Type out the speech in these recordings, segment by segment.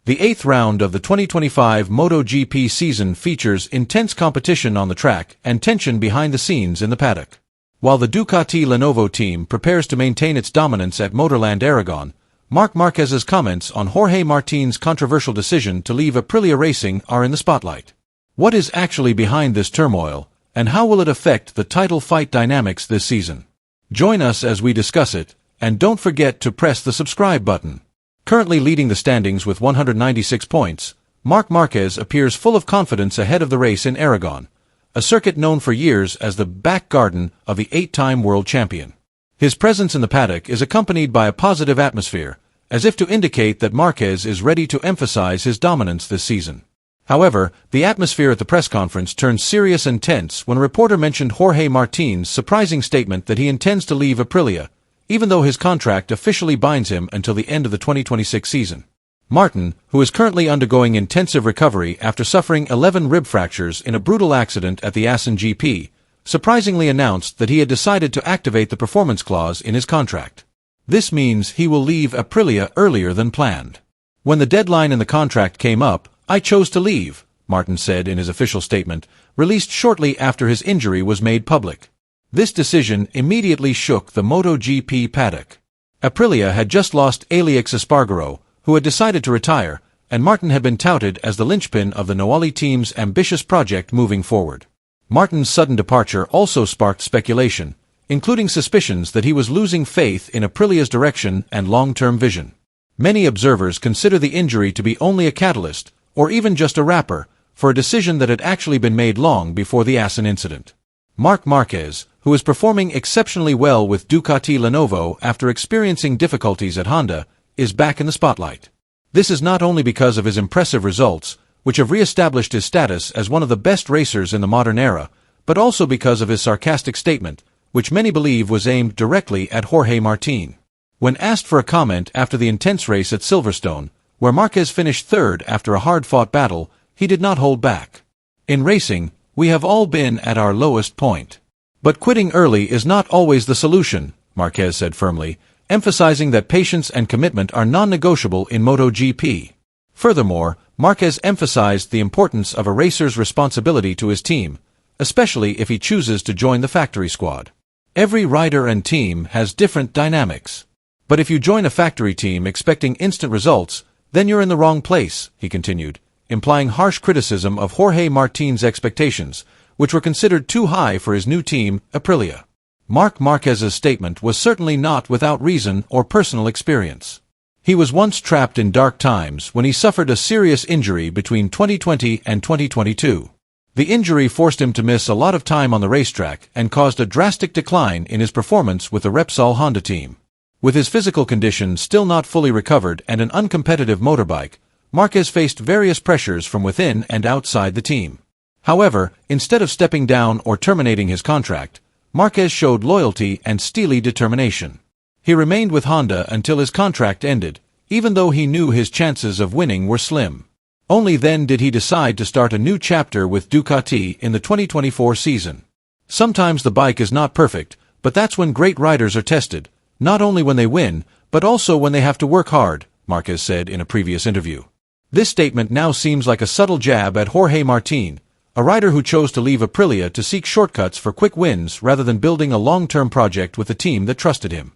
The eighth round of the 2025 MotoGP season features intense competition on the track and tension behind the scenes in the paddock. While the Ducati Lenovo team prepares to maintain its dominance at Motorland Aragon, Marc Marquez's comments on Jorge Martín's controversial decision to leave Aprilia Racing are in the spotlight. What is actually behind this turmoil, and how will it affect the title fight dynamics this season? Join us as we discuss it, and don't forget to press the subscribe button. Currently leading the standings with 196 points, Marc Marquez appears full of confidence ahead of the race in Aragon, a circuit known for years as the back garden of the 8-time world champion. His presence in the paddock is accompanied by a positive atmosphere, as if to indicate that Marquez is ready to emphasize his dominance this season. However, the atmosphere at the press conference turned serious and tense when a reporter mentioned Jorge Martín's surprising statement that he intends to leave Aprilia, even though his contract officially binds him until the end of the 2026 season. Martin, who is currently undergoing intensive recovery after suffering 11 rib fractures in a brutal accident at the Assen GP, surprisingly announced that he had decided to activate the performance clause in his contract. This means he will leave Aprilia earlier than planned. When the deadline in the contract came up, I chose to leave, Martin said in his official statement, released shortly after his injury was made public. This decision immediately shook the MotoGP paddock. Aprilia had just lost Alex Espargaro, who had decided to retire, and Martin had been touted as the linchpin of the Newali team's ambitious project moving forward. Martin's sudden departure also sparked speculation, including suspicions that he was losing faith in Aprilia's direction and long-term vision. Many observers consider the injury to be only a catalyst, or even just a wrapper, for a decision that had actually been made long before the Assen incident. Marc Marquez, who is performing exceptionally well with Ducati Lenovo after experiencing difficulties at Honda, is back in the spotlight. This is not only because of his impressive results, which have re-established his status as one of the best racers in the modern era, but also because of his sarcastic statement, which many believe was aimed directly at Jorge Martín. When asked for a comment after the intense race at Silverstone, where Marquez finished third after a hard-fought battle, he did not hold back. In racing, we have all been at our lowest point. But quitting early is not always the solution, Marquez said firmly, emphasizing that patience and commitment are non-negotiable in MotoGP. Furthermore, Marquez emphasized the importance of a racer's responsibility to his team, especially if he chooses to join the factory squad. Every rider and team has different dynamics. But if you join a factory team expecting instant results, then you're in the wrong place, he continued, implying harsh criticism of Jorge Martín's expectations, which were considered too high for his new team, Aprilia. Marc Marquez's statement was certainly not without reason or personal experience. He was once trapped in dark times when he suffered a serious injury between 2020 and 2022. The injury forced him to miss a lot of time on the racetrack and caused a drastic decline in his performance with the Repsol Honda team. With his physical condition still not fully recovered and an uncompetitive motorbike, Marquez faced various pressures from within and outside the team. However, instead of stepping down or terminating his contract, Marquez showed loyalty and steely determination. He remained with Honda until his contract ended, even though he knew his chances of winning were slim. Only then did he decide to start a new chapter with Ducati in the 2024 season. Sometimes the bike is not perfect, but that's when great riders are tested, not only when they win, but also when they have to work hard, Marquez said in a previous interview. This statement now seems like a subtle jab at Jorge Martín, a rider who chose to leave Aprilia to seek shortcuts for quick wins rather than building a long-term project with a team that trusted him.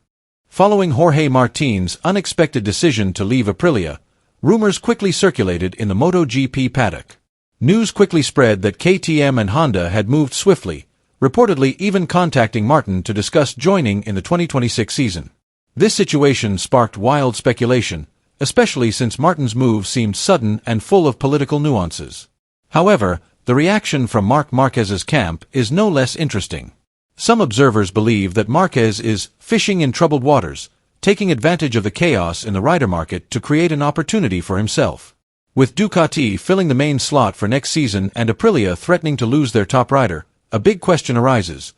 Following Jorge Martín's unexpected decision to leave Aprilia, rumors quickly circulated in the MotoGP paddock. News quickly spread that KTM and Honda had moved swiftly, reportedly even contacting Martin to discuss joining in the 2026 season. This situation sparked wild speculation, especially since Martin's move seemed sudden and full of political nuances. However, the reaction from Marc Marquez's camp is no less interesting. Some observers believe that Marquez is fishing in troubled waters, taking advantage of the chaos in the rider market to create an opportunity for himself. With Ducati filling the main slot for next season and Aprilia threatening to lose their top rider, a big question arises.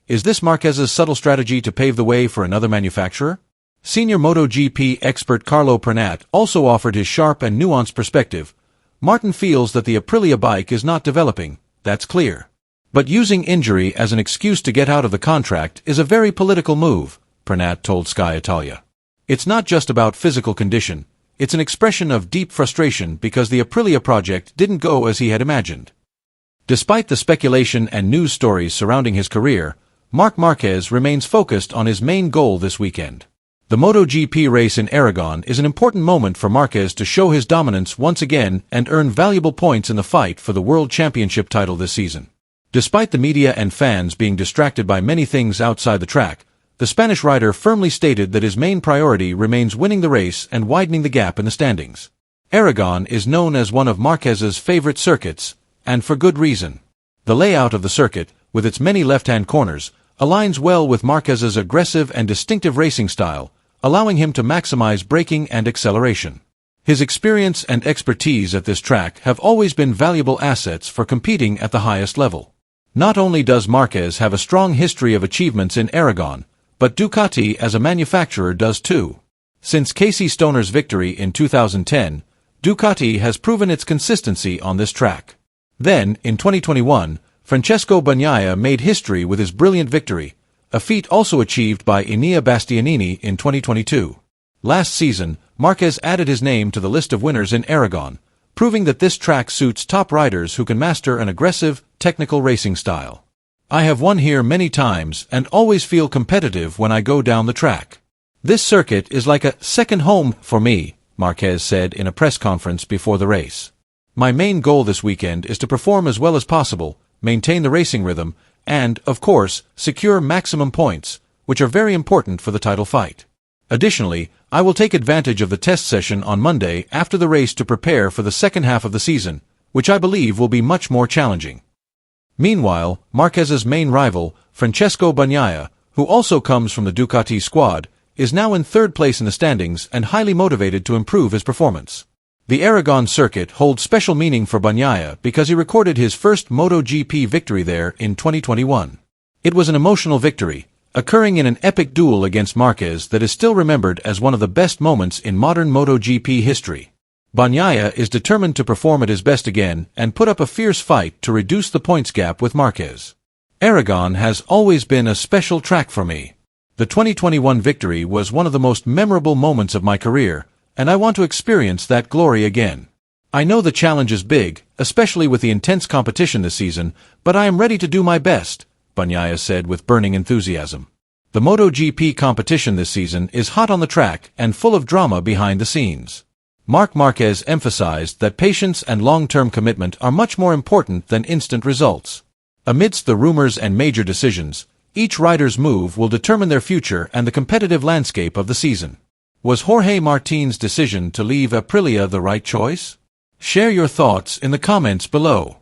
Is this Marquez's subtle strategy to pave the way for another manufacturer? Senior MotoGP expert Carlo Pernat also offered his sharp and nuanced perspective. Martin feels that the Aprilia bike is not developing, that's clear. But using injury as an excuse to get out of the contract is a very political move, Pernat told Sky Italia. It's not just about physical condition, it's an expression of deep frustration because the Aprilia project didn't go as he had imagined. Despite the speculation and news stories surrounding his career, Marc Marquez remains focused on his main goal this weekend. The MotoGP race in Aragon is an important moment for Marquez to show his dominance once again and earn valuable points in the fight for the World Championship title this season. Despite the media and fans being distracted by many things outside the track, the Spanish rider firmly stated that his main priority remains winning the race and widening the gap in the standings. Aragon is known as one of Marquez's favorite circuits, and for good reason. The layout of the circuit, with its many left-hand corners, aligns well with Marquez's aggressive and distinctive racing style, allowing him to maximize braking and acceleration. His experience and expertise at this track have always been valuable assets for competing at the highest level. Not only does Marquez have a strong history of achievements in Aragon, but Ducati as a manufacturer does too. Since Casey Stoner's victory in 2010, Ducati has proven its consistency on this track. Then, in 2021, Francesco Bagnaia made history with his brilliant victory, a feat also achieved by Enea Bastianini in 2022. Last season, Marquez added his name to the list of winners in Aragon, proving that this track suits top riders who can master an aggressive, technical racing style. I have won here many times and always feel competitive when I go down the track. This circuit is like a second home for me, Marquez said in a press conference before the race. My main goal this weekend is to perform as well as possible, maintain the racing rhythm, and, of course, secure maximum points, which are very important for the title fight. Additionally, I will take advantage of the test session on Monday after the race to prepare for the second half of the season, which I believe will be much more challenging. Meanwhile, Marquez's main rival, Francesco Bagnaia, who also comes from the Ducati squad, is now in third place in the standings and highly motivated to improve his performance. The Aragon circuit holds special meaning for Bagnaia because he recorded his first MotoGP victory there in 2021. It was an emotional victory, occurring in an epic duel against Marquez that is still remembered as one of the best moments in modern MotoGP history. Bagnaia is determined to perform at his best again and put up a fierce fight to reduce the points gap with Marquez. Aragon has always been a special track for me. The 2021 victory was one of the most memorable moments of my career, and I want to experience that glory again. I know the challenge is big, especially with the intense competition this season, but I am ready to do my best, Bagnaia said with burning enthusiasm. The MotoGP competition this season is hot on the track and full of drama behind the scenes. Marc Marquez emphasized that patience and long-term commitment are much more important than instant results. Amidst the rumors and major decisions, each rider's move will determine their future and the competitive landscape of the season. Was Jorge Martín's decision to leave Aprilia the right choice? Share your thoughts in the comments below.